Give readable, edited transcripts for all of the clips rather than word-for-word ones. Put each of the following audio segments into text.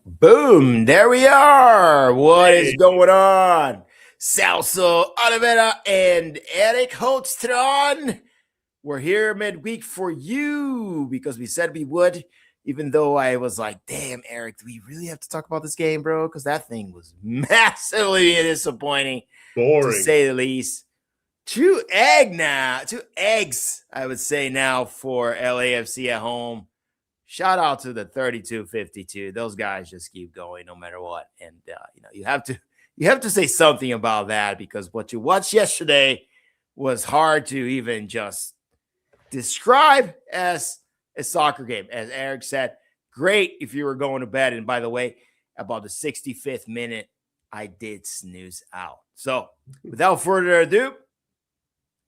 Boom, there we are. What is Hey, going on? Celso Oliveira and Eric Holstron. We're here midweek for you because we said we would, even though I was like, damn, Eric, do we really have to talk about this game, bro? Because that thing was massively disappointing, to boring. say the least. Two eggs, I would say now for LAFC at home. Shout out to the 32-52. Those guys just keep going no matter what. And you have to say something about that because what you watched yesterday was hard to even just describe as a soccer game. As Eric said, great if you were going to bed. And by the way, about the 65th minute, I did snooze out. So without further ado,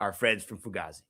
our friends from Fugazi.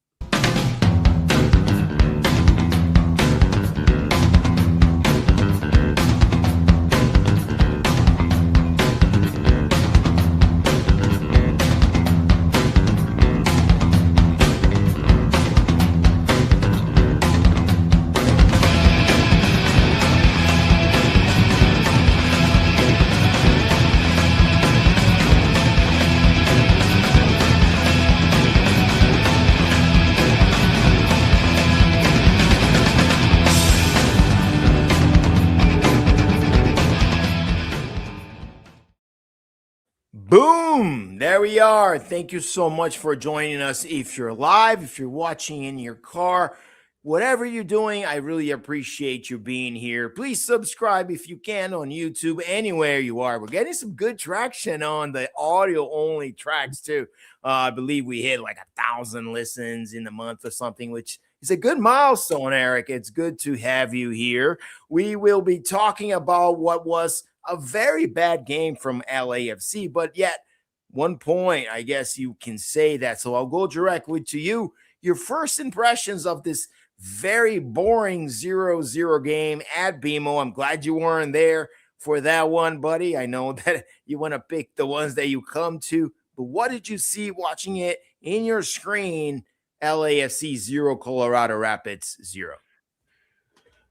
Boom! There we are. Thank you so much for joining us. If you're live, if you're watching in your car, whatever you're doing, I really appreciate you being here. Please subscribe if you can on YouTube, anywhere you are. We're getting some good traction on the audio only tracks too. I believe we hit like 1,000 listens in a month or something, which is a good milestone, Eric. It's good to have you here. We will be talking about what was a very bad game from LAFC, but yet 1 point, I guess you can say that. So I'll go directly to you. Your first impressions of this very boring 0-0 game at BMO. I'm glad you weren't there for that one, buddy. I know that you want to pick the ones that you come to, but what did you see watching it in your screen? LAFC 0, Colorado Rapids 0.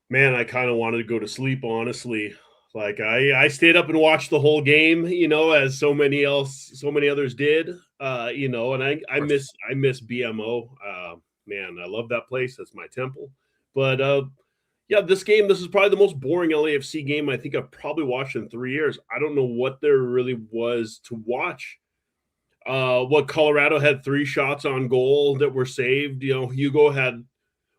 Man, I kind of wanted to go to sleep, honestly. Like I stayed up and watched the whole game, as so many others did. And I miss BMO. Man, I love that place. That's my temple. But yeah, this is probably the most boring LAFC game I think I've probably watched in 3 years. I don't know what there really was to watch. What Colorado had 3 shots on goal that were saved. Hugo had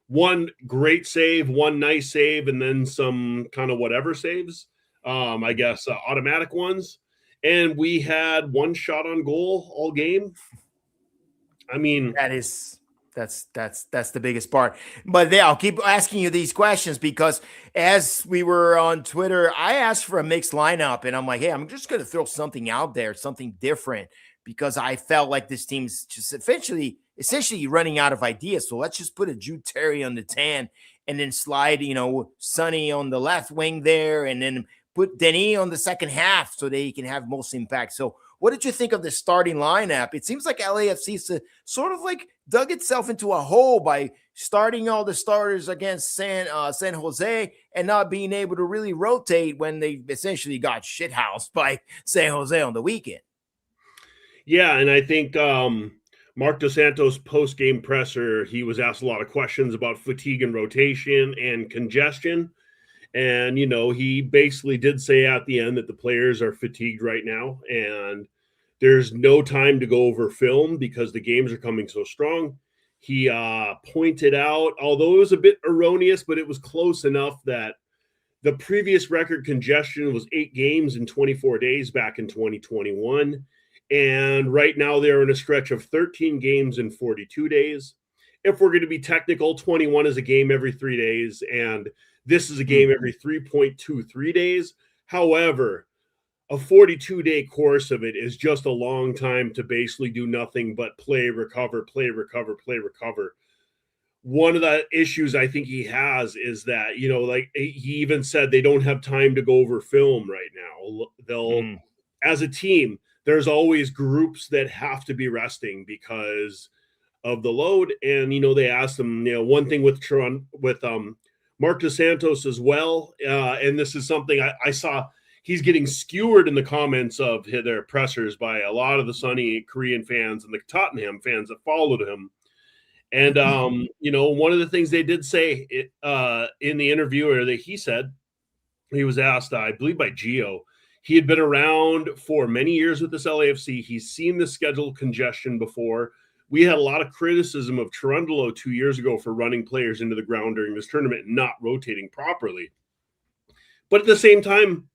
one great save, one nice save, and then some kind of whatever saves. I guess automatic ones. And we had 1 shot on goal all game. I mean, That's the biggest part. But yeah, I'll keep asking you these questions because as we were on Twitter, I asked for a mixed lineup, and I'm like, hey, I'm just going to throw something out there, something different, because I felt like this team's just essentially running out of ideas. So let's just put a Jude Terry on the 10 and then slide, Sonny on the left wing there, and then put Denis on the second half so that he can have most impact. So what did you think of the starting lineup? It seems like LAFC is sort of like dug itself into a hole by starting all the starters against San Jose and not being able to really rotate when they essentially got shithoused by San Jose on the weekend. yeah, and I think Mark Dos Santos post-game presser, he was asked a lot of questions about fatigue and rotation and congestion. And, he basically did say at the end that the players are fatigued right now and there's no time to go over film because the games are coming so strong. He pointed out, although it was a bit erroneous, but it was close enough, that the previous record congestion was 8 games in 24 days back in 2021. And right now they're in a stretch of 13 games in 42 days. If we're going to be technical, 21 is a game every 3 days, and this is a game every 3.23 days. However, a 42-day course of it is just a long time to basically do nothing but play, recover, play, recover, play, recover. One of the issues I think he has is that, like he even said they don't have time to go over film right now. They'll, as a team, there's always groups that have to be resting because of the load. And, they asked him, one thing with Mark DeSantos as well. And this is something I saw. He's getting skewered in the comments of their pressers by a lot of the Sunny Korean fans and the Tottenham fans that followed him. And, one of the things they did say in the interview, or that he said, he was asked, I believe by Gio, he had been around for many years with this LAFC. He's seen the schedule congestion before. We had a lot of criticism of Cherundolo 2 years ago for running players into the ground during this tournament and not rotating properly. But at the same time,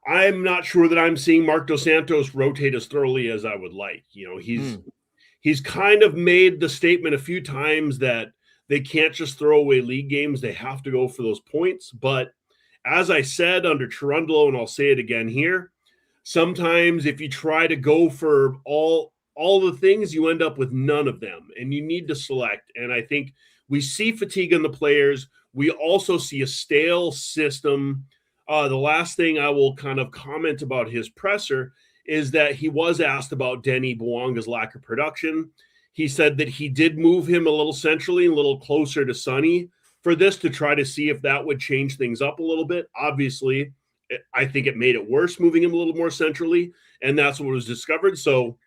I'm not sure that I'm seeing Mark Dos Santos rotate as thoroughly as I would like. He's kind of made the statement a few times that they can't just throw away league games. They have to go for those points. But as I said under Cherundolo, and I'll say it again here, sometimes if you try to go for all the things, you end up with none of them, and you need to select. And I think we see fatigue in the players. We also see a stale system. The last thing I will kind of comment about his presser is that he was asked about Denny Bouanga's lack of production. He said that he did move him a little centrally, a little closer to Sonny for this to try to see if that would change things up a little bit. Obviously, I think it made it worse moving him a little more centrally, and that's what was discovered. So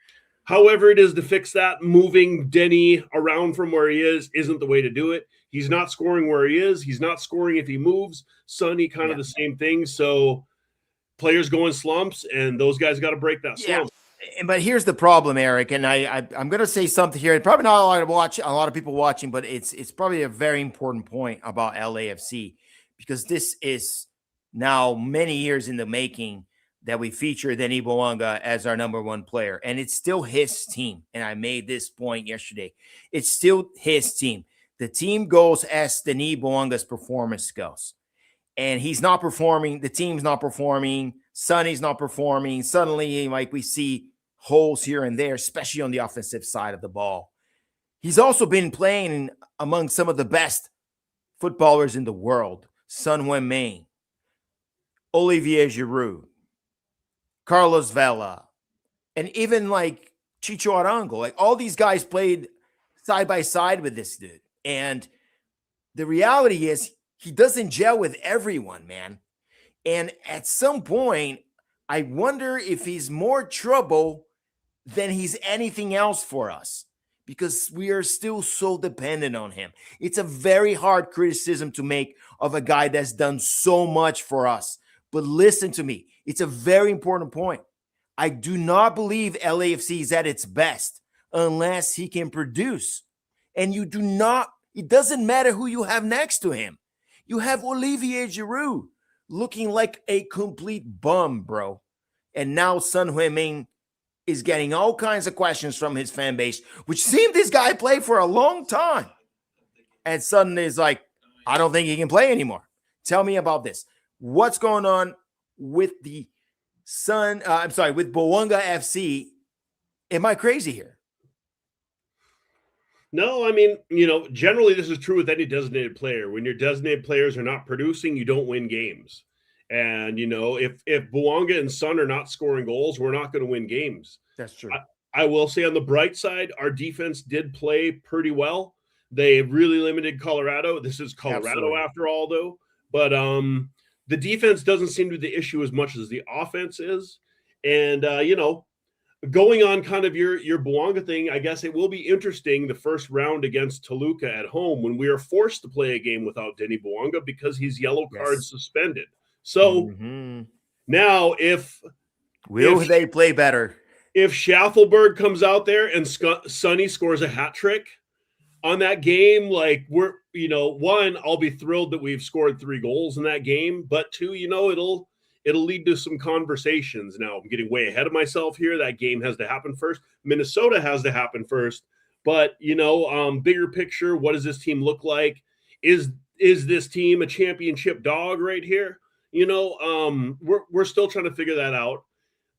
however it is to fix that, moving Denny around from where he is isn't the way to do it. He's not scoring where he is. He's not scoring if he moves. Sonny, kind of the same thing. So players go in slumps, and those guys got to break that slump. But here's the problem, Eric, and I'm going to say something here. Probably not a lot of people watching, but it's probably a very important point about LAFC, because this is now many years in the making that we feature Denny Bouanga as our number one player, and it's still his team. And I made this point yesterday. It's still his team. The team goes as Denny Bouanga's performance goes, and he's not performing. The team's not performing. Sonny's not performing. Suddenly, like, we see holes here and there, especially on the offensive side of the ball. He's also been playing among some of the best footballers in the world: Son Heung-min, Olivier Giroud, Carlos Vela, and even like Chicho Arango. Like, all these guys played side by side with this dude. And the reality is he doesn't gel with everyone, man. And at some point, I wonder if he's more trouble than he's anything else for us, because we are still so dependent on him. It's a very hard criticism to make of a guy that's done so much for us. But listen to me. It's a very important point. I do not believe LAFC is at its best unless he can produce. And it doesn't matter who you have next to him. You have Olivier Giroud looking like a complete bum, bro. And now Son Heung-min is getting all kinds of questions from his fan base, which seemed this guy played for a long time. And suddenly is like, I don't think he can play anymore. Tell me about this. What's going on with the with Bouanga FC? Am I crazy here? No, I mean, generally this is true with any designated player. When your designated players are not producing, you don't win games. And, if Bouanga and Son are not scoring goals, we're not going to win games. That's true. I will say on the bright side, our defense did play pretty well. They really limited Colorado. This is Colorado after all, though. But the defense doesn't seem to be the issue as much as the offense is. And, going on kind of your Bouanga thing, I guess it will be interesting the first round against Toluca at home when we are forced to play a game without Denny Bouanga because he's yellow card suspended. So now will they play better? If Schaffelberg comes out there and Sonny scores a hat trick on that game, like, one, I'll be thrilled that we've scored 3 goals in that game, but 2, it'll lead to some conversations. Now, I'm getting way ahead of myself here. That game has to happen first. Minnesota has to happen first. But, bigger picture, what does this team look like? Is this team a championship dog right here? We're still trying to figure that out.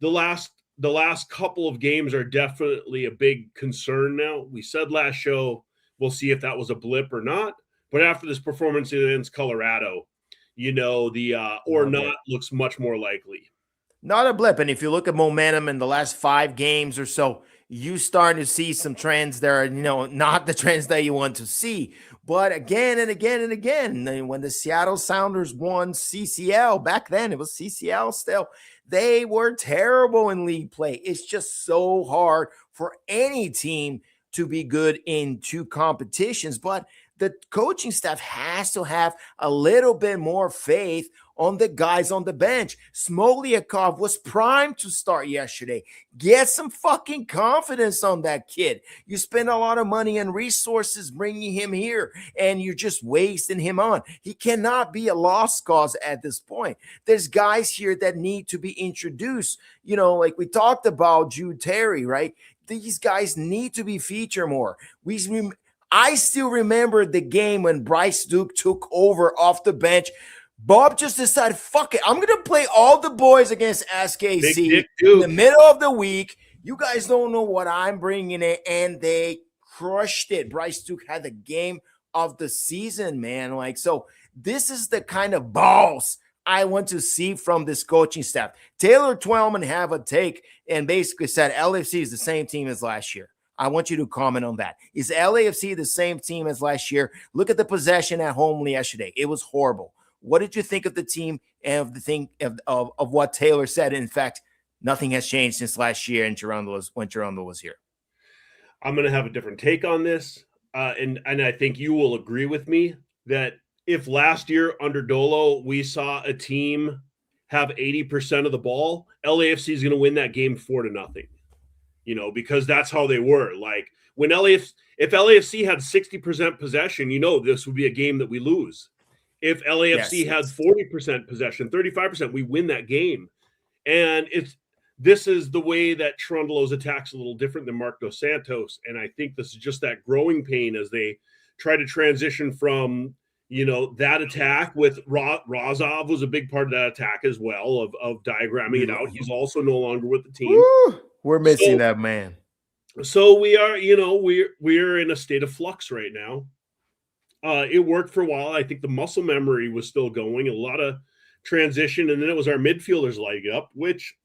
The last couple of games are definitely a big concern now. We said last show, we'll see if that was a blip or not. But after this performance against Colorado, looks much more likely. Not a blip. And if you look at momentum in the last 5 games or so, you starting to see some trends that are, not the trends that you want to see. But again and again and again, when the Seattle Sounders won CCL, back then it was CCL still, they were terrible in league play. It's just so hard for any team to be good in two competitions. But the coaching staff has to have a little bit more faith on the guys on the bench. Smoliakov was primed to start yesterday. Get some fucking confidence on that kid. You spend a lot of money and resources bringing him here, and you're just wasting him on. He cannot be a lost cause at this point. There's guys here that need to be introduced. Like we talked about Jude Terry, right? These guys need to be featured more. I still remember the game when Bryce Duke took over off the bench. Bob just decided, fuck it, I'm going to play all the boys against SKC in the middle of the week. You guys don't know what I'm bringing in, and they crushed it. Bryce Duke had the game of the season, man. So this is the kind of balls I want to see from this coaching staff. Taylor Twellman have a take and basically said LAFC is the same team as last year. I want you to comment on that. Is LAFC the same team as last year? Look at the possession at home yesterday. It was horrible. What did you think of the team and of the thing of what Taylor said? In fact, nothing has changed since last year when Gerondo was here. I'm going to have a different take on this. And I think you will agree with me that if last year under Dolo, we saw a team have 80% of the ball, LAFC is going to win that game 4-0. Because that's how they were. Like when if LAFC had 60% possession, this would be a game that we lose. If LAFC had 40% possession, 35%, we win that game. And this is the way that Toronto's attack's a little different than Marc Dos Santos. And I think this is just that growing pain as they try to transition from, that attack with Razov was a big part of that attack as well, of diagramming it out. He's also no longer with the team. Woo! We're missing that man. So we are, we're in a state of flux right now. It worked for a while. I think the muscle memory was still going, a lot of transition, and then it was our midfielders leg up, which,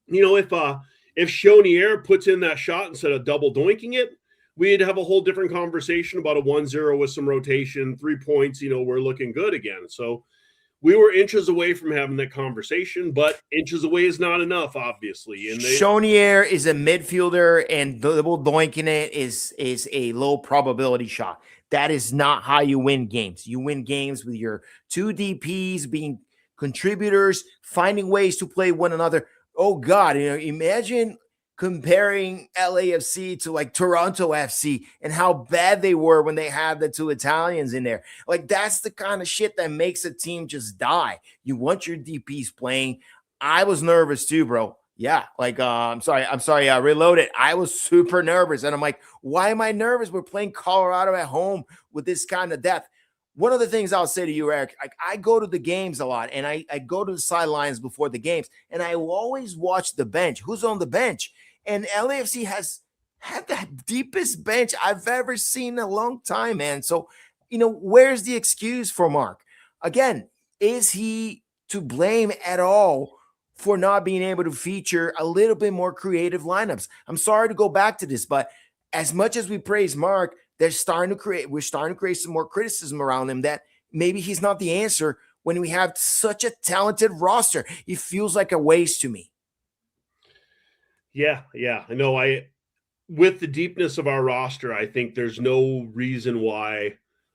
if Chonier puts in that shot instead of double doinking it, we'd have a whole different conversation about a 1-0 with some rotation, 3 points, we're looking good again. So we were inches away from having that conversation, but inches away is not enough, obviously. And Chonier is a midfielder, and double doinking it is a low probability shot. That is not how you win games. You win games with your two DPs being contributors, finding ways to play one another. Oh, God, imagine comparing LAFC to like Toronto FC and how bad they were when they had the two Italians in there. Like, that's the kind of shit that makes a team just die. You want your DPs playing. I was nervous too, bro. Yeah, I'm sorry. Reloaded. I was super nervous, and I'm like, why am I nervous? We're playing Colorado at home with this kind of depth. One of the things I'll say to you, Eric, I go to the games a lot, and I go to the sidelines before the games, and I will always watch the bench. Who's on the bench? And LAFC has had the deepest bench I've ever seen in a long time, man. So, where's the excuse for Mark? Again, is he to blame at all for not being able to feature a little bit more creative lineups? I'm sorry to go back to this, but as much as we praise Mark, we're starting to create some more criticism around him that maybe he's not the answer when we have such a talented roster. It feels like a waste to me. Yeah. I know. With the deepness of our roster, I think there's no reason why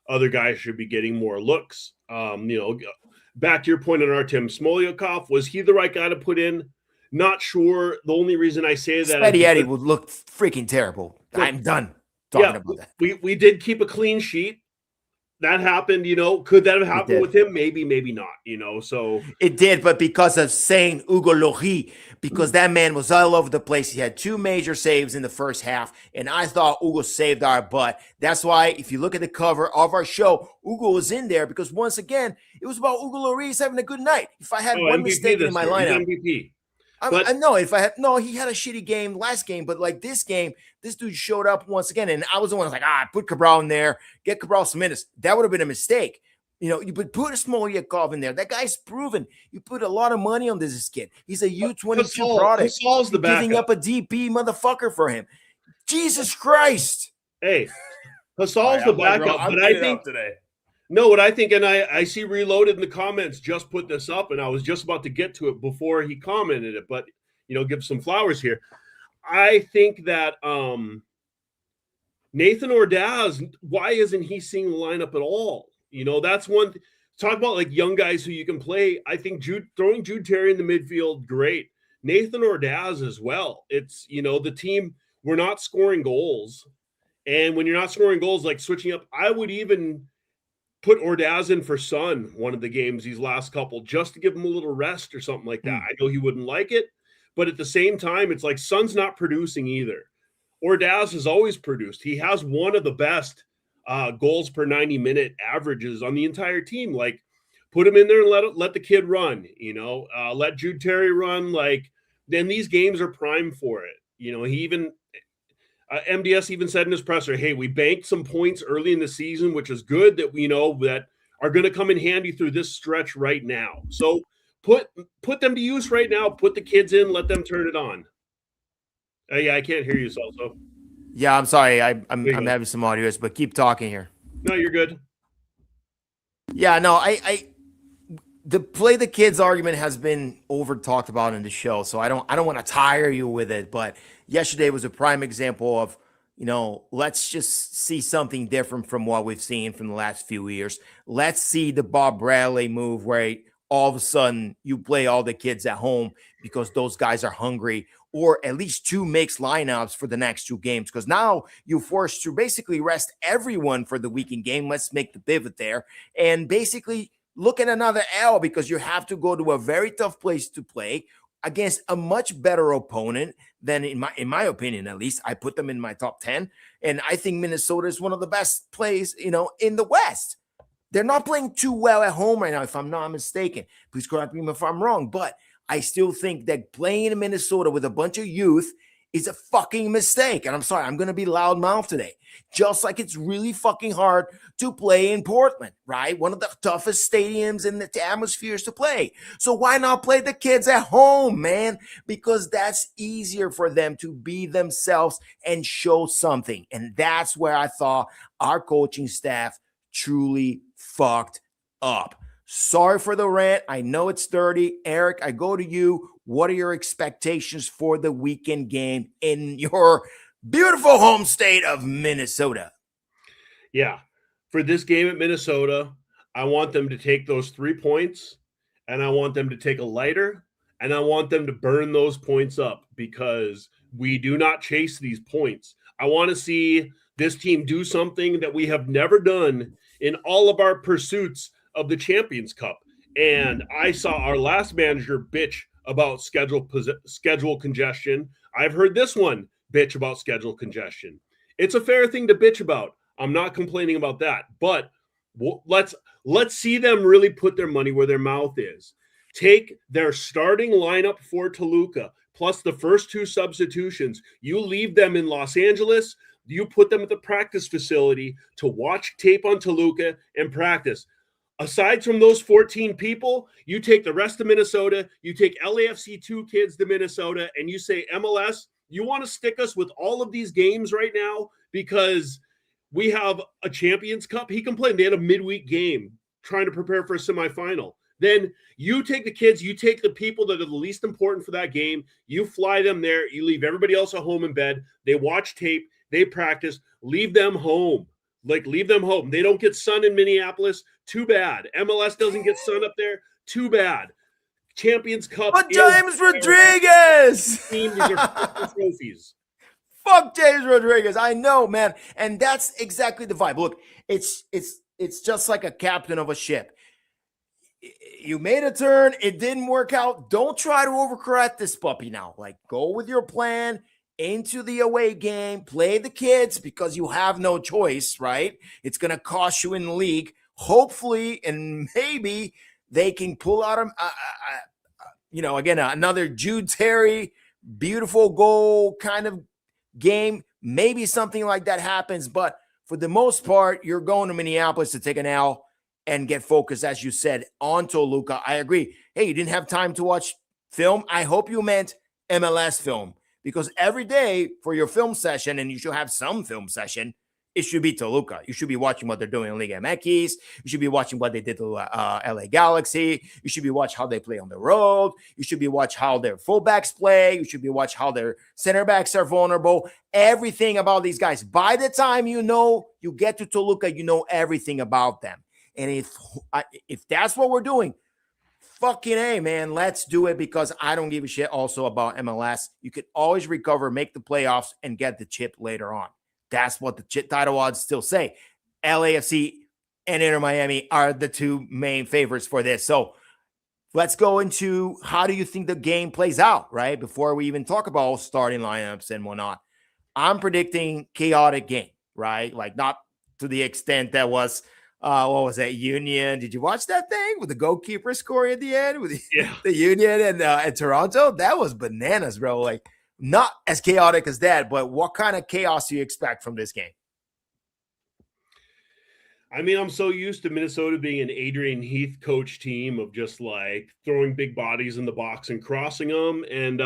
other guys should be getting more looks. Back to your point on Artem Smoliakov, was he the right guy to put in? Not sure. The only reason I say that, Eddie would look freaking terrible. I'm done talking about that. We did keep a clean sheet. That happened, could that have happened with him? Maybe not, so. It did, but because of saying Hugo Lloris, because that man was all over the place. He had 2 major saves in the first half, and I thought Hugo saved our butt. That's why, if you look at the cover of our show, Hugo was in there because, once again, it was about Hugo Lloris having a good night. If I had one mistake in my lineup. MVP. I know he had a shitty game last game, but like this game, this dude showed up once again, and I was the one who's like, put Cabral in there, get Cabral some minutes. That would have been a mistake. You know, you put Smolyakov in there. That guy's proven. You put a lot of money on this kid. He's a U22 product. Hasal's the backup. Giving up a DP motherfucker for him. Jesus Christ. Hey, Hasal's the backup. But I think today. No, what I think, and I see Reloaded in the comments just put this up, and I was just about to get to it before he commented it, but, you know, give some flowers here. I think that Nathan Ordaz, why isn't he seeing the lineup at all? You know, that's one. Talk about like young guys who you can play. I think throwing Jude Terry in the midfield, great. Nathan Ordaz as well. It's, you know, the team, we're not scoring goals. And when you're not scoring goals, like switching up, I would even put Ordaz in for Son one of the games these last couple just to give him a little rest or something like that. I know he wouldn't like it, but at the same time, it's like Son's not producing either. Ordaz has always produced. He has one of the best goals per 90-minute averages on the entire team. Like, put him in there and let the kid run, you know, let Jude Terry run. Like, then these games are prime for it. You know, he even MDS even said in his presser, hey, we banked some points early in the season, which is good that we know that are going to come in handy through this stretch right now. So put them to use right now. Put the kids in, let them turn it on. Yeah, I can't hear you, Celso. Yeah, I'm sorry. I'm having some audio, but keep talking here. No, you're good. Yeah, no, the play the kids argument has been over talked about in the show, so I don't want to tire you with it. But yesterday was a prime example of, you know, let's just see something different from what we've seen from the last few years. Let's see the Bob Bradley move where all of a sudden you play all the kids at home because those guys are hungry, or at least two mixed lineups for the next two games, because now you're forced to basically rest everyone for the weekend game. Let's make the pivot there and basically look at another L, because you have to go to a very tough place to play against a much better opponent than, in my opinion, at least. I put them in my top 10, and I think Minnesota is one of the best plays, you know, in the West. They're not playing too well at home right now, if I'm not mistaken. Please correct me if I'm wrong, but I still think that playing in Minnesota with a bunch of youth is a fucking mistake. And I'm sorry, I'm going to be loudmouth today. Just like it's really fucking hard to play in Portland, right? One of the toughest stadiums in the atmospheres to play. So why not play the kids at home, man? Because that's easier for them to be themselves and show something. And that's where I thought our coaching staff truly fucked up. Sorry for the rant. I know it's dirty. Eric, I go to you. What are your expectations for the weekend game in your beautiful home state of Minnesota? Yeah. For this game at Minnesota, I want them to take those 3 points, and I want them to take a lighter, and I want them to burn those points up, because we do not chase these points. I want to see this team do something that we have never done in all of our pursuits of the Champions Cup. And I saw our last manager bitch about schedule congestion. I've heard this one bitch about schedule congestion. It's a fair thing to bitch about. I'm not complaining about that, but let's see them really put their money where their mouth is. Take their starting lineup for Toluca plus the first two substitutions. You leave them in Los Angeles. You put them at the practice facility to watch tape on Toluca and practice. Aside from those 14 people, you take the rest of Minnesota, you take LAFC 2 kids to Minnesota, and you say, MLS, you want to stick us with all of these games right now because we have a Champions Cup? He complained they had a midweek game trying to prepare for a semifinal. Then you take the kids, you take the people that are the least important for that game, you fly them there, you leave everybody else at home in bed, they watch tape, they practice, leave them home. Leave them home. They don't get sun in Minneapolis. Too bad. MLS doesn't get sun up there. Too bad. Champions Cup. But James Rodriguez. These are trophies. Fuck James Rodriguez. I know, man. And that's exactly the vibe. Look, it's just like a captain of a ship. You made a turn. It didn't work out. Don't try to overcorrect this puppy now. Like, go with your plan into the away game, play the kids because you have no choice, right? It's going to cost you in the league. Hopefully, and maybe they can pull out, another Jude Terry, beautiful goal kind of game. Maybe something like that happens. But for the most part, you're going to Minneapolis to take an L. and get focused, as you said, on Toluca. I agree. Hey, you didn't have time to watch film? I hope you meant MLS film, because every day for your film session, and you should have some film session, it should be Toluca. You should be watching what they're doing in Liga MX. You should be watching what they did to LA Galaxy. You should be watching how they play on the road. You should be watching how their fullbacks play. You should be watching how their center backs are vulnerable. Everything about these guys. By the time you get to Toluca, you know everything about them. And if that's what we're doing, fucking A, man, let's do it, because I don't give a shit also about MLS. You could always recover, make the playoffs, and get the chip later on. That's what the title odds still say. LAFC and Inter Miami are the two main favorites for this. So let's go into how do you think the game plays out, right? Before we even talk about starting lineups and whatnot. I'm predicting chaotic game, right? Like not to the extent that was, what was that, Union? Did you watch that thing with the goalkeeper scoring at the end with the Union and Toronto? That was bananas, bro. Like, not as chaotic as that, but what kind of chaos do you expect from this game? I mean, I'm so used to Minnesota being an Adrian Heath coach team of just like throwing big bodies in the box and crossing them. And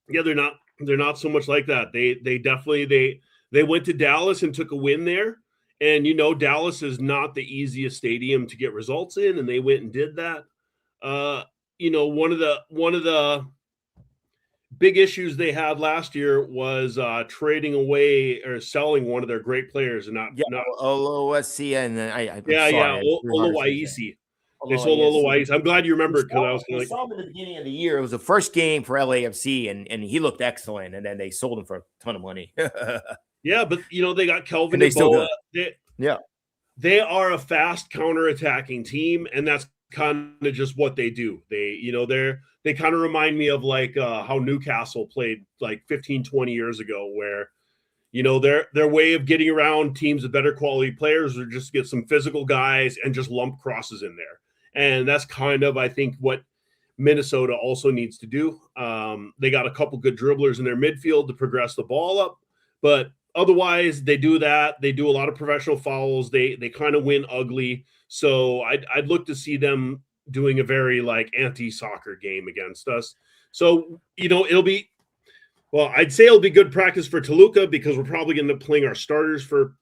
they're not so much like that. They definitely they went to Dallas and took a win there. And Dallas is not the easiest stadium to get results in, and they went and did that. One of the big issues they had last year was trading away or selling one of their great players, and not Olowaisi and Olowaisi. They sold Olowaisi. I'm glad you remembered, because I was saw him at the beginning of the year. It was the first game for LAFC, and he looked excellent. And then they sold him for a ton of money. Yeah, but they got Kelvin and Ebola. They are a fast counter-attacking team, and that's kind of just what they do. They kind of remind me of like how Newcastle played like 15, 20 years ago, where their way of getting around teams with better quality players are just get some physical guys and just lump crosses in there. And that's kind of, I think, what Minnesota also needs to do. They got a couple good dribblers in their midfield to progress the ball up, but otherwise they do that. They do a lot of professional fouls. They kind of win ugly. So I'd look to see them doing a very like anti-soccer game against us. So, I'd say it'll be good practice for Toluca, because we're probably going to end up playing our starters for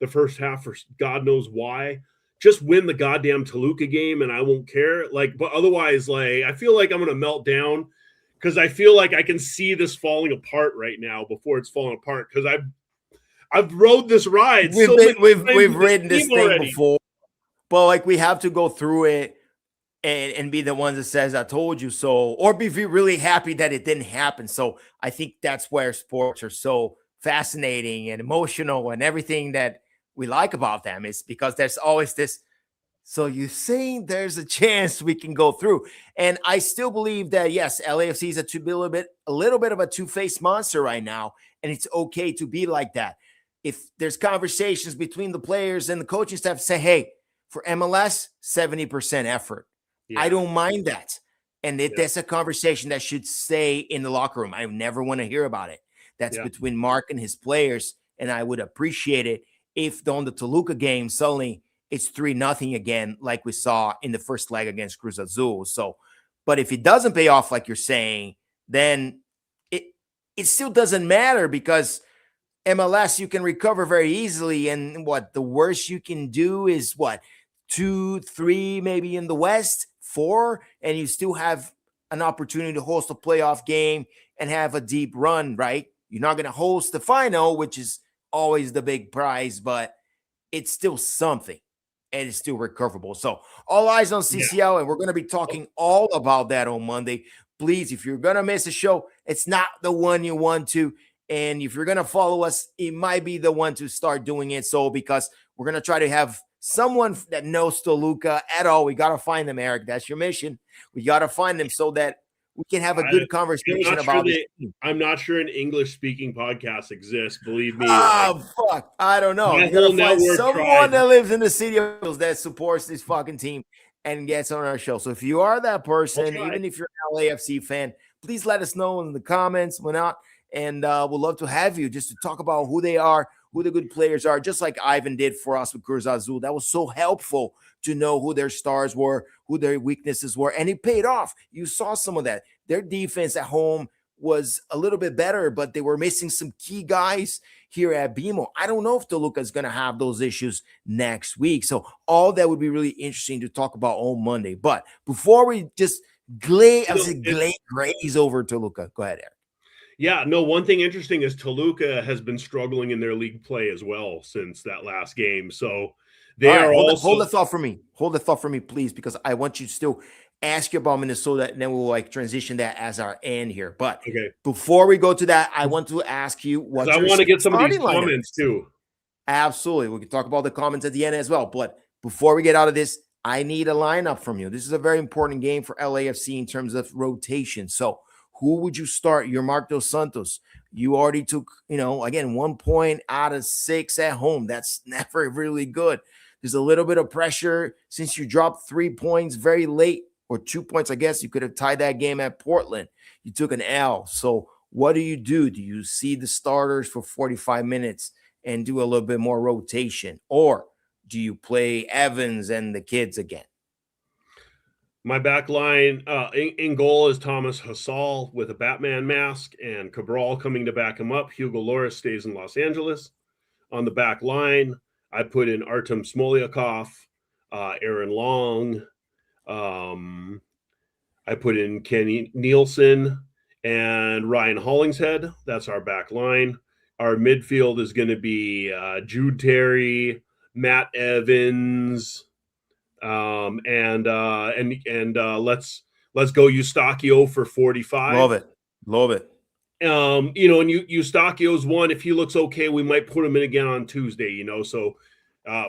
the first half for God knows why. Just win the goddamn Toluca game and I won't care. But otherwise, I feel like I'm going to melt down, because I feel like I can see this falling apart right now before it's falling apart, because I've rode this ride. We've ridden this thing before, but we have to go through it and be the ones that says, I told you so, or be really happy that it didn't happen. So I think that's where sports are so fascinating and emotional, and everything that we like about them is because there's always this. So you're saying there's a chance we can go through. And I still believe that, yes, LAFC is a little bit of a two-faced monster right now. And it's okay to be like that. If there's conversations between the players and the coaching staff, say, hey, for MLS, 70% effort. Yeah. I don't mind that. And that's a conversation that should stay in the locker room. I never want to hear about it. That's between Mark and his players. And I would appreciate it if on the Toluca game, suddenly it's 3-0 again, like we saw in the first leg against Cruz Azul. So, but if it doesn't pay off, like you're saying, then it still doesn't matter, because MLS, you can recover very easily. And the worst you can do is 2, 3, maybe in the West, 4, and you still have an opportunity to host a playoff game and have a deep run, right? You're not going to host the final, which is always the big prize, but it's still something, and it's still recoverable. So all eyes on CCL, and we're going to be talking all about that on Monday. Please, if you're going to miss a show, it's not the one you want to. And if you're going to follow us, it might be the one to start doing it. So, because we're going to try to have someone that knows Toluca at all. We got to find them, Eric. That's your mission. We got to find them so that we can have a good conversation about it. I'm not sure an English-speaking podcast exists. Believe me. Oh, fuck. I don't know. You got to find someone that lives in the city that supports this fucking team and gets on our show. So if you are that person, even if you're an LAFC fan, please let us know in the comments. We're not. And we'll love to have you just to talk about who they are, who the good players are, just like Ivan did for us with Cruz Azul. That was so helpful to know who their stars were, who their weaknesses were, and it paid off. You saw some of that. Their defense at home was a little bit better, but they were missing some key guys here at BMO. I don't know if Toluca is going to have those issues next week. So all that would be really interesting to talk about on Monday. But before we just glaze over Toluca, go ahead, Eric. Yeah, no, one thing interesting is Toluca has been struggling in their league play as well since that last game. So they are also... Hold the thought for me. Hold the thought for me, please, because I want you to still ask you about Minnesota, and then we'll like transition that as our end here. But before we go to that, I want to ask you what I want to get some of these comments too. Absolutely. We can talk about the comments at the end as well. But before we get out of this, I need a lineup from you. This is a very important game for LAFC in terms of rotation. So who would you start? Your Marc Dos Santos. You already took, again, 1 point out of 6 at home. That's never really good. There's a little bit of pressure since you dropped 3 points very late, or 2 points, I guess. You could have tied that game at Portland. You took an L. So what do? Do you see the starters for 45 minutes and do a little bit more rotation? Or do you play Evans and the kids again? My back line in goal is Thomas Hasal with a Batman mask and Cabral coming to back him up. Hugo Loris stays in Los Angeles. On the back line, I put in Artem Smolyakov, Aaron Long. I put in Kenny Nielsen and Ryan Hollingshead. That's our back line. Our midfield is going to be Jude Terry, Matt Evans, and let's go Eustachio for 45. Love it. And Eustachio's one. If he looks okay, we might put him in again on Tuesday. So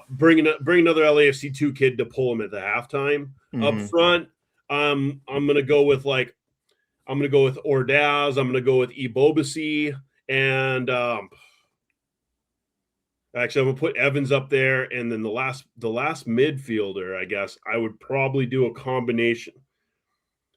bring another LAFC 2 kid to pull him at the halftime. Up front, I'm gonna go with Ordaz. I'm gonna go with Ibobasi, and actually I'm gonna put Evans up there, and then the last midfielder, I guess I would probably do a combination.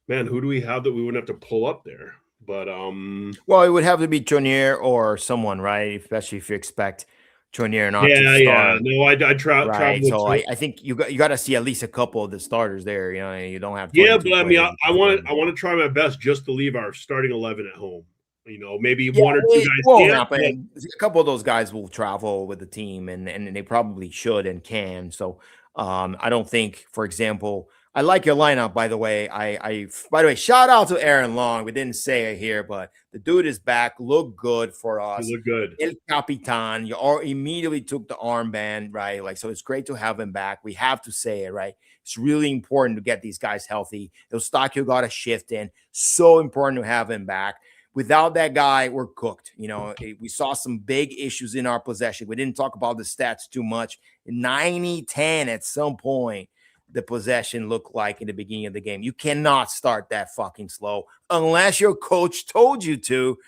Man, who do we have that we wouldn't have to pull up there? But well, it would have to be Tronier or someone, right? Especially if you expect Tronier not to start. Yeah. No, I travel. Right. So I think you got to see at least a couple of the starters there. You don't have. Yeah, but I mean, I want to try my best just to leave our starting 11 at home. Maybe one or two guys. Won't happen. A couple of those guys will travel with the team, and they probably should and can. So I don't think, for example, I like your lineup, by the way. By the way, shout out to Aaron Long. We didn't say it here, but the dude is back. Look good for us. He look good. El Capitan. You all immediately took the armband, right? So it's great to have him back. We have to say it, right? It's really important to get these guys healthy. Eustachio got a shift in. So important to have him back. Without that guy, we're cooked. We saw some big issues in our possession. We didn't talk about the stats too much. 90-10 at some point. The possession looked like in the beginning of the game. You cannot start that fucking slow unless your coach told you to.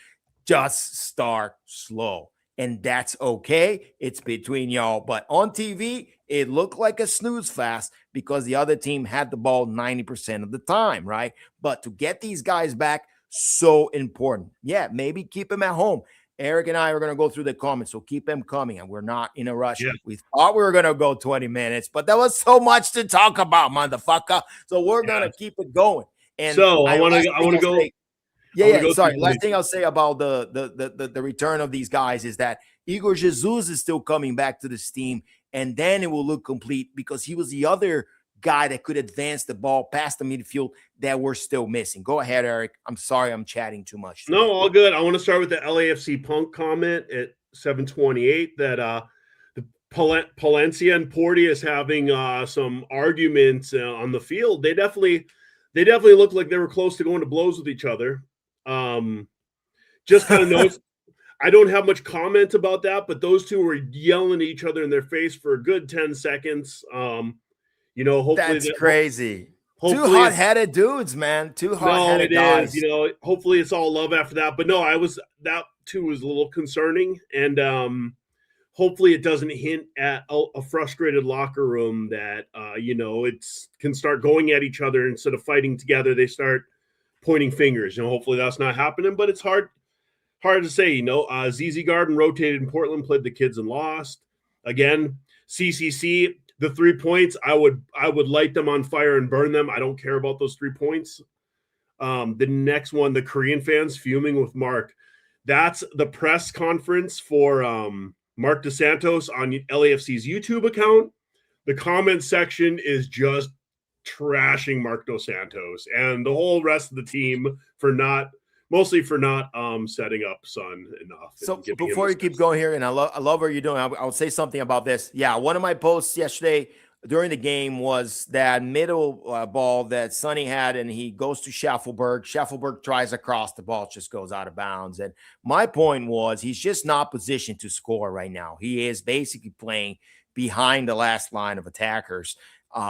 Just start slow. And that's okay. It's between y'all. But on TV, it looked like a snooze fest because the other team had the ball 90% of the time, right? But to get these guys back, so important. Yeah, maybe keep them at home. Eric and I are going to go through the comments, so keep them coming, and we're not in a rush. Yeah. We thought we were going to go 20 minutes, but there was so much to talk about, motherfucker. So we're going to keep it going. And so I want to go. Sorry. Last thing I'll say about the return of these guys is that Igor Jesus is still coming back to this team, and then it will look complete because he was the other guy that could advance the ball past the midfield that we're still missing. Go ahead, Eric. I'm sorry I'm chatting too much. No, all good. I want to start with the LAFC Punk comment at 7:28 that the Palencia and Porty is having some arguments on the field. They definitely looked like they were close to going to blows with each other. Just kind of noticed. I don't have much comment about that, but those two were yelling at each other in their face for a good 10 seconds. Hopefully that's crazy. Two hot-headed dudes, man. Two hot-headed guys. Hopefully it's all love after that. But no, that too was a little concerning, and hopefully it doesn't hint at a frustrated locker room that it can start going at each other instead of fighting together. They start pointing fingers. Hopefully that's not happening. But it's hard hard to say. ZZ Garden rotated in Portland, played the kids and lost. Again, CCC, the 3 points, I would light them on fire and burn them. I don't care about those 3 points. The next one, the Korean fans fuming with Mark. That's the press conference for Mark DeSantos on LAFC's YouTube account. The comment section is just trashing Mark Dos Santos and the whole rest of the team mostly for not setting up Son enough. So before you keep going here, and I love what you're doing, I'll say something about this. Yeah, one of my posts yesterday during the game was that middle ball that Sonny had, and he goes to Schaffelberg. Schaffelberg tries across, the ball just goes out of bounds. And my point was he's just not positioned to score right now. He is basically playing behind the last line of attackers,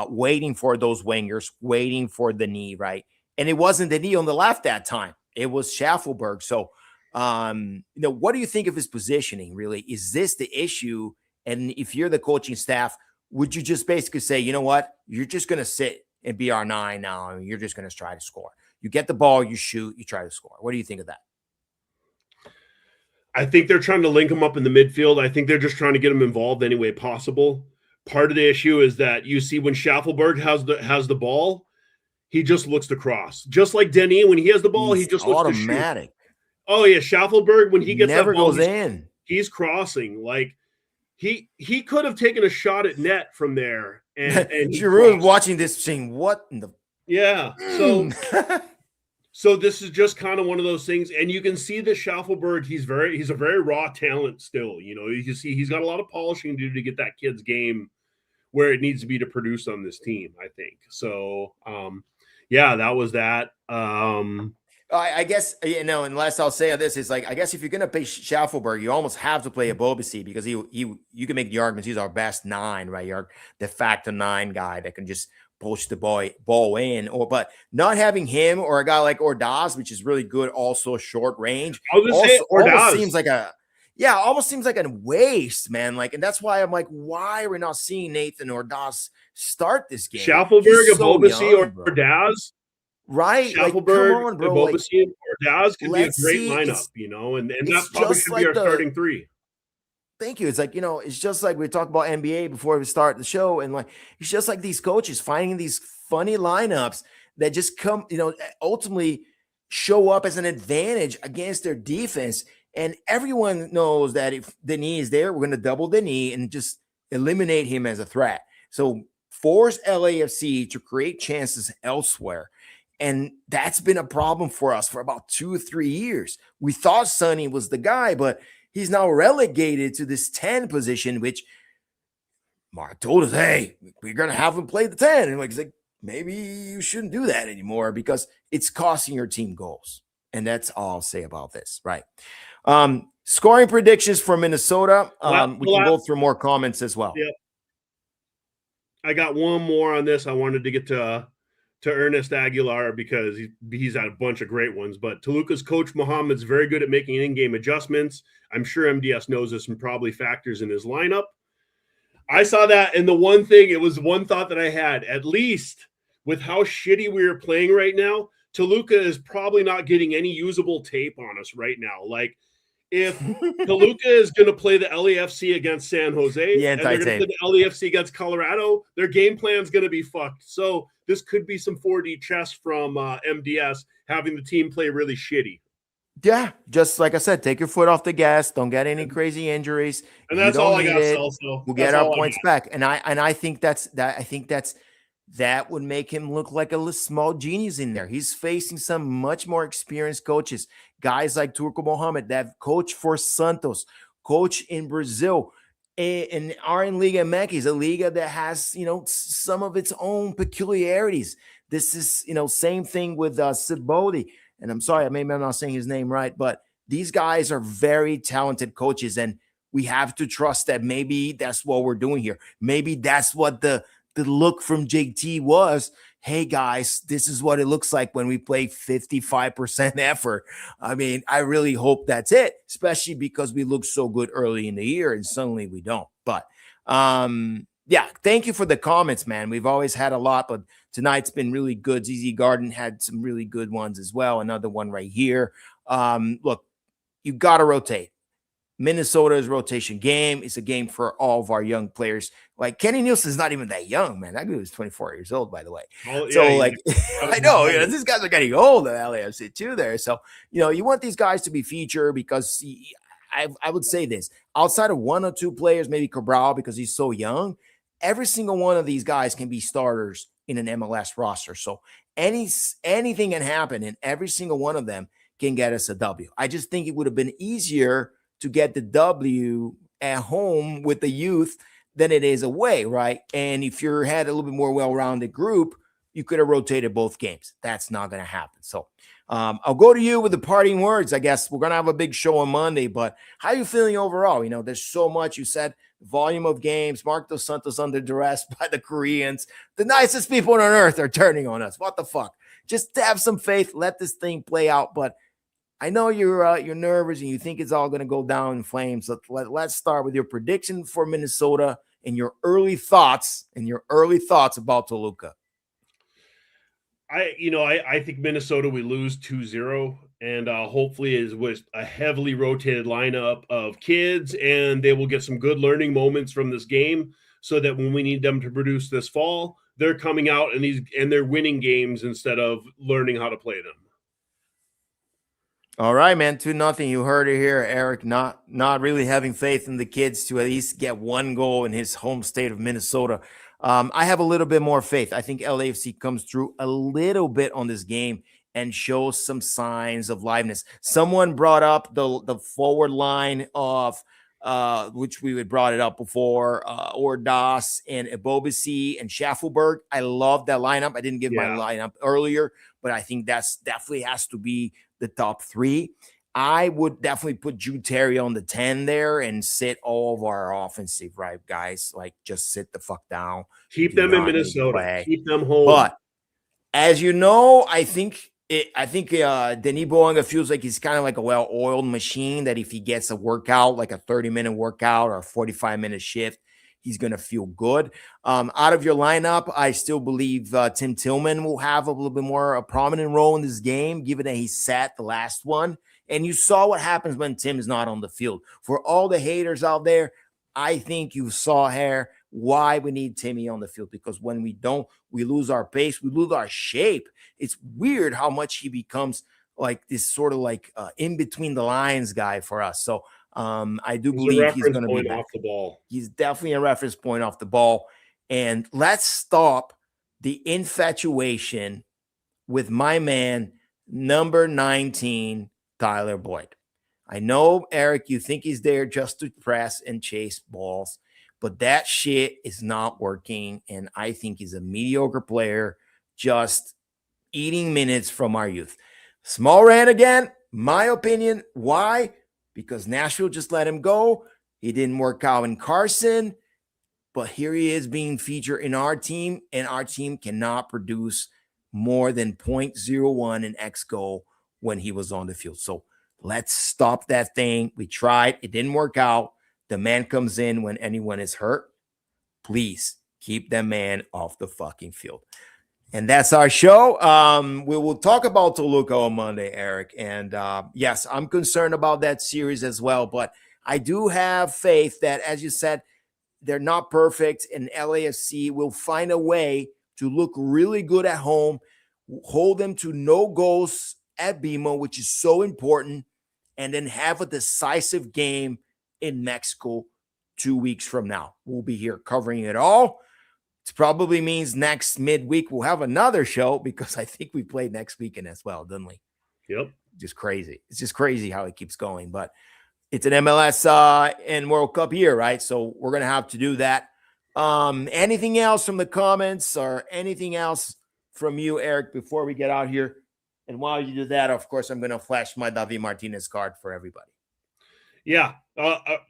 waiting for those wingers, waiting for the knee, right? And it wasn't the knee on the left that time. It was Schaffelberg. So, what do you think of his positioning, really? Is this the issue? And if you're the coaching staff, would you just basically say, you know what, you're just going to sit and be our 9 now, and you're just going to try to score? You get the ball, you shoot, you try to score. What do you think of that? I think they're trying to link him up in the midfield. I think they're just trying to get him involved any way possible. Part of the issue is that you see when Schaffelberg has the ball, he just looks to cross. Just like Denis, when he has the ball, he just looks automatic. To shoot. Oh yeah, Schaffelberg, when he gets never that ball, goes in. He's crossing. Like he could have taken a shot at net from there. And Giroud watching this saying, what in the So this is just kind of one of those things, and you can see that Schaffelberg, he's a very raw talent still. You can see he's got a lot of polishing to do to get that kid's game where it needs to be to produce on this team, I think. So that was that. I guess, and last I'll say on this is, like, I guess if you're going to play Schaffelberg, you almost have to play a Bobasi, because you can make the arguments he's our best 9, right? You're de facto 9 guy that can just push the ball in, but not having him or a guy like Ordaz, which is really good, also short range. Almost seems like a waste, man. Like, and that's why I'm like, why are we not seeing Nathan Ordaz start this game? Schaffelberg, Bobasi, or Ordaz, right? Schaffelberg, like, come on, bro. Bobasi, and Ordaz could be a great lineup, and that probably should be our starting 3. Thank you. It's like, it's just like we talked about NBA before we start the show. And like, it's just like these coaches finding these funny lineups that just come, ultimately show up as an advantage against their defense. And everyone knows that if the knee is there, we're going to double the knee and just eliminate him as a threat. So force LAFC to create chances elsewhere. And that's been a problem for us for about 2 or 3 years. We thought Sonny was the guy, but he's now relegated to this 10 position, which Mark told us, hey, we're going to have him play the 10. And he's like, maybe you shouldn't do that anymore because it's costing your team goals. And that's all I'll say about this, right? Scoring predictions for Minnesota. We can go through more comments as well. Yep. I got one more on this. I wanted to get to Ernest Aguilar because he's had a bunch of great ones. But Toluca's coach Mohamed's very good at making in-game adjustments. I'm sure MDS knows this and probably factors in his lineup. I saw that, and it was one thought that I had, at least with how shitty we are playing right now, Toluca is probably not getting any usable tape on us right now. Like, if Toluca is going to play the LAFC against San Jose and they're going to play the LAFC against Colorado, their game plan is going to be fucked. So this could be some 4D chess from MDS having the team play really shitty. Yeah, just like I said, take your foot off the gas. Don't get any crazy injuries. And that's all I got to sell. So we'll get our points back. And I think that would make him look like a little small genius in there. He's facing some much more experienced coaches, guys like Turco Mohamed that have coached for Santos, coach in Brazil, and are in Liga MX, a Liga that has, some of its own peculiarities. This is, same thing with Sibodi. And I'm sorry, maybe I'm not saying his name right, but these guys are very talented coaches, and we have to trust that maybe that's what we're doing here. Maybe that's what the look from JT was. Hey guys, this is what it looks like when we play 55% effort. I mean, I really hope that's it, especially because we look so good early in the year and suddenly we don't. But yeah, thank you for the comments, man. We've always had a lot, but tonight's been really good. ZZ Garden had some really good ones as well. Another one right here. Look, you got to rotate. Minnesota's rotation game. It's a game for all of our young players. Like Kenny Nielsen's not even that young, man. That guy was 24 years old, by the way. Oh, so, yeah, like, I know, these guys are getting old at LAFC too there. So, you want these guys to be featured because I would say this. Outside of one or two players, maybe Cabral, because he's so young, every single one of these guys can be starters in an MLS roster. So anything can happen, and every single one of them can get us a W. I just think it would have been easier to get the W at home with the youth than it is away, right? And if you had a little bit more well-rounded group, you could have rotated both games. That's not going to happen. So I'll go to you with the parting words. I guess we're going to have a big show on Monday, but how are you feeling overall? There's so much. You said volume of games, Marc Dos Santos under duress by the Koreans. The nicest people on earth are turning on us. What the fuck? Just have some faith. Let this thing play out. But I know you're nervous and you think it's all going to go down in flames. So let's start with your prediction for Minnesota and your early thoughts about Toluca. I think Minnesota, we lose 2-0, and hopefully is with a heavily rotated lineup of kids, and they will get some good learning moments from this game so that when we need them to produce this fall, they're coming out and they're winning games instead of learning how to play them. All right, man. 2-0. You heard it here, Eric. Not really having faith in the kids to at least get one goal in his home state of Minnesota. I have a little bit more faith. I think LAFC comes through a little bit on this game and shows some signs of liveness. Someone brought up the forward line of which we had brought it up before, Ordaz and Ebobisi and Schaffelberg. I love that lineup. I didn't give my lineup earlier, but I think that's definitely has to be the top three. I would definitely put Jude Terry on the 10 there and sit all of our offensive right guys. Like, just sit the fuck down. Keep them in Minnesota. Keep them home. But as you know, I think Denis Boanga feels like he's kind of like a well-oiled machine that if he gets a workout, like a 30-minute workout or a 45-minute shift, he's going to feel good. Out of your lineup, I still believe Tim Tillman will have a little bit more a prominent role in this game, given that he sat the last one. And you saw what happens when Tim is not on the field. For all the haters out there, I think you saw here why we need Timmy on the field, because when we don't, we lose our pace, we lose our shape. It's weird how much he becomes like this sort of like in between the lines guy for us. So I do believe he's going to be off the ball. He's definitely a reference point off the ball. And let's stop the infatuation with my man, number 19, Tyler Boyd. I know, Eric, you think he's there just to press and chase balls, but that shit is not working. And I think he's a mediocre player, just eating minutes from our youth. Small rant again, my opinion. Why? Because Nashville just let him go. He didn't work out in Carson, but here he is being featured in our team, and our team cannot produce more than 0.01 in X goal when he was on the field. So let's stop that thing. We tried. It didn't work out. The man comes in when anyone is hurt. Please keep that man off the fucking field. And that's our show. We will talk about Toluca on Monday, Eric. And yes, I'm concerned about that series as well. But I do have faith that, as you said, they're not perfect. And LAFC will find a way to look really good at home, hold them to no goals at BMO, which is so important, and then have a decisive game in Mexico 2 weeks from now. We'll be here covering it all. It probably means next midweek we'll have another show, because I think we played next weekend as well, didn't we? Yep. Just crazy. It's just crazy how it keeps going. But it's an MLS and World Cup year, right? So we're going to have to do that. Anything else from the comments or anything else from you, Eric, before we get out here? And while you do that, of course, I'm going to flash my David Martinez card for everybody. Yeah,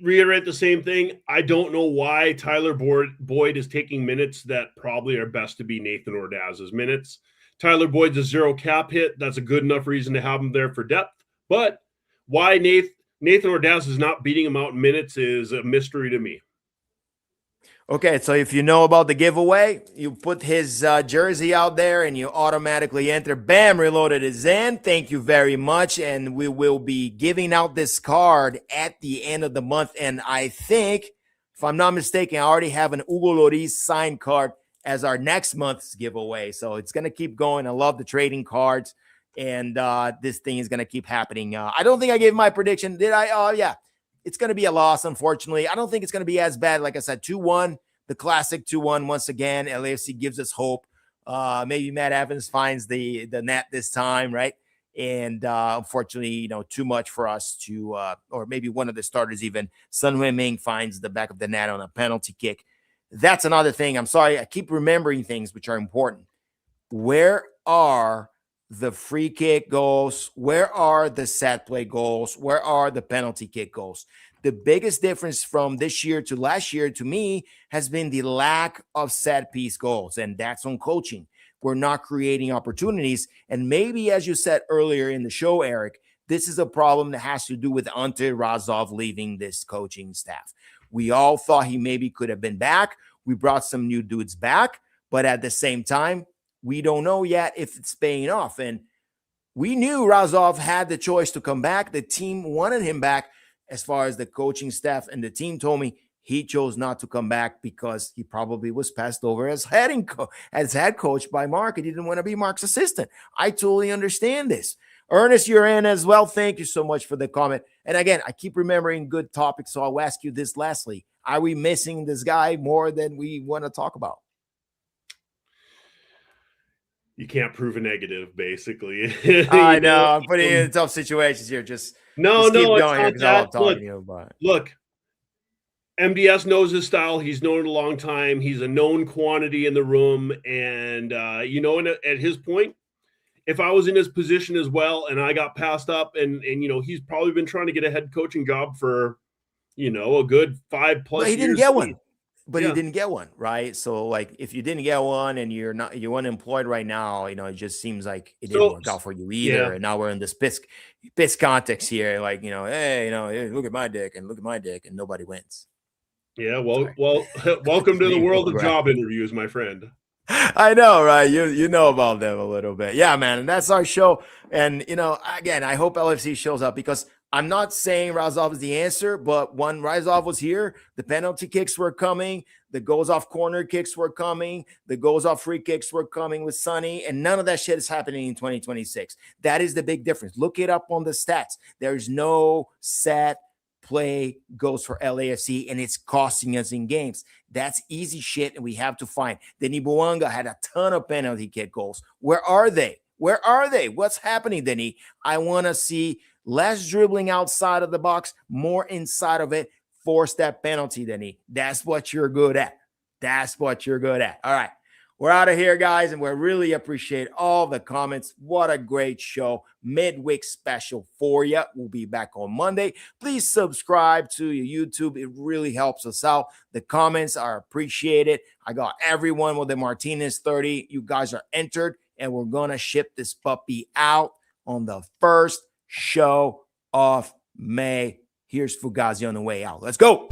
reiterate the same thing. I don't know why Tyler Boyd is taking minutes that probably are best to be Nathan Ordaz's minutes. Tyler Boyd's a 0 cap hit. That's a good enough reason to have him there for depth. But why Nathan Ordaz is not beating him out in minutes is a mystery to me. Okay, so if you know about the giveaway, you put his jersey out there and you automatically enter. Bam, Reloaded is in. Thank you very much. And we will be giving out this card at the end of the month. And I think, if I'm not mistaken, I already have an Hugo Lloris signed card as our next month's giveaway. So it's going to keep going. I love the trading cards. And this thing is going to keep happening. I don't think I gave my prediction. Did I? Oh, yeah. It's going to be a loss, unfortunately. I don't think it's going to be as bad. Like I said, 2-1, the classic 2-1 once again. LAFC gives us hope. Maybe Matt Evans finds the net this time, right? And unfortunately, too much for us to, or maybe one of the starters even, Sun Hui-Ming finds the back of the net on a penalty kick. That's another thing. I'm sorry. I keep remembering things which are important. Where are the free kick goals? Where are the set play goals? Where are the penalty kick goals? The biggest difference from this year to last year to me has been the lack of set piece goals. And that's on coaching. We're not creating opportunities. And maybe, as you said earlier in the show, Eric, this is a problem that has to do with Ante Razov leaving this coaching staff. We all thought he maybe could have been back. We brought some new dudes back. But at the same time, we don't know yet if it's paying off. And we knew Razov had the choice to come back. The team wanted him back. As far as the coaching staff and the team told me, he chose not to come back because he probably was passed over as head coach by Mark. He didn't want to be Mark's assistant. I totally understand this. Ernest, you're in as well. Thank you so much for the comment. And again, I keep remembering good topics, so I'll ask you this lastly. Are we missing this guy more than we want to talk about? You can't prove a negative, basically. I know. I'm putting you in tough situations here. Just keep going here because I love talking to you. But look, MDS knows his style. He's known it a long time. He's a known quantity in the room. And, at his point, if I was in his position as well and I got passed up and he's probably been trying to get a head coaching job for, a good 5+ years. He didn't get one. But he didn't get one, right? So, like, if you didn't get one and you're unemployed right now, it just seems like it didn't work out for you either. Yeah. And now we're in this piss context here, like, hey, look at my dick and look at my dick, and nobody wins. Yeah, well, welcome to the world of job interviews, my friend. I know, right? You know about them a little bit. Yeah, man. And that's our show. And, again, I hope LFC shows up because I'm not saying Razov is the answer, but when Razov was here, the penalty kicks were coming. The goals off corner kicks were coming. The goals off free kicks were coming with Sonny. And none of that shit is happening in 2026. That is the big difference. Look it up on the stats. There's no set play goes for LAFC, and it's costing us in games. That's easy shit, and we have to find. Denis Bouanga had a ton of penalty kick goals. Where are they? Where are they? What's happening, Denis? I want to see less dribbling outside of the box, more inside of it. Force that penalty, Denis. That's what you're good at. That's what you're good at. All right. We're out of here, guys, and we really appreciate all the comments. What a great show. Midweek special for you. We'll be back on Monday. Please subscribe to your YouTube. It really helps us out. The comments are appreciated. I got everyone with the Martinez 30. You guys are entered, and we're going to ship this puppy out on the first show of May. Here's Fugazi on the way out. Let's go.